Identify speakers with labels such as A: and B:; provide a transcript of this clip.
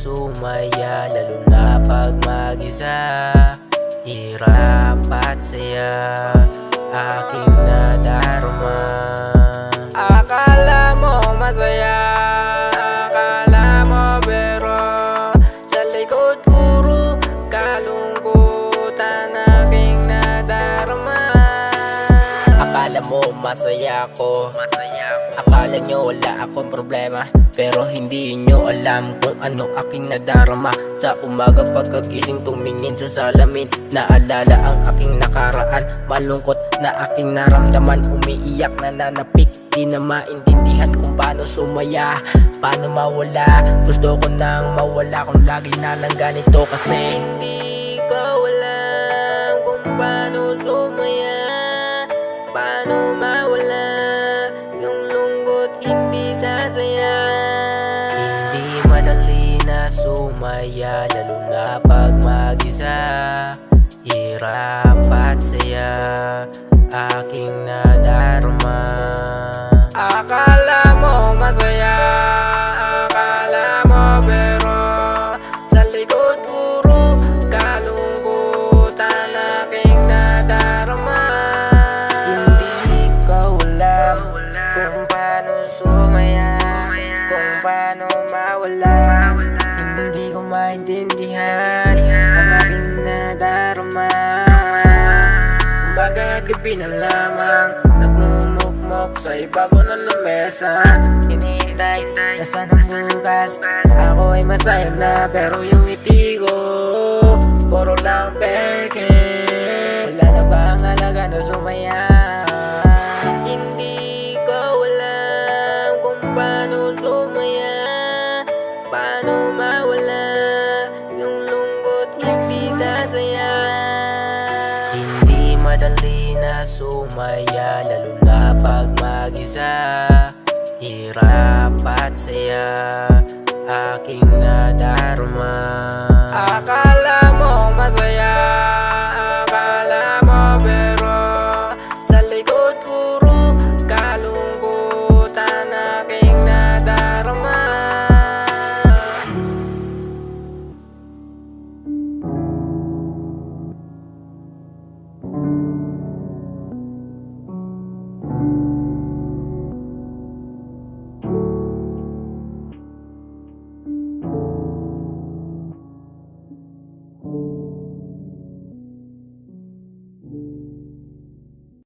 A: sumaya, lalo na pag mag-isa. Hirap at saya, aking nadarama. Akala mo masaya, akala mo pero sa likod puro kalungkutan aking nadarama. Akala mo masaya ako, akala nyo wala akong problema, pero hindi nyo alam kung ano aking nadarama. Sa umaga pagkagising tumingin sa salamin, naalala ang aking nakaraan. Malungkot na aking naramdaman, umiiyak na nanapik. Di na maintindihan kung paano sumaya, paano mawala. Gusto ko nang mawala kung lagi na lang ganito, kasi hindi ko alam kung paano sumaya, paano mawala yung lungkot, hindi sasaya. Hindi madali na sumaya, lalo na pag mag-isa. Hirap at saya, aking nadarama. Akala mo masaya, akala mo pero sa likod puro kalungkutan aking nadarama. Hindi ko alam kung paano sumaya, kung paano mawala. Hindi ko maintindihan ang aking nadarama. Bakit gabi na lamang nagmumukmok sa ibabaw ng lamesa, hinihintay na sana bukas ako ay masaya na, pero yung ngiti ko puro lang peke. Wala na ba ang halaga na sumaya? Hindi ko alam kung paano sumaya, paano mawala yung lungkot, hindi sasaya. Hindi madali na sumaya, lalo na pag mag-isa. Hirap at saya, aking nadarama.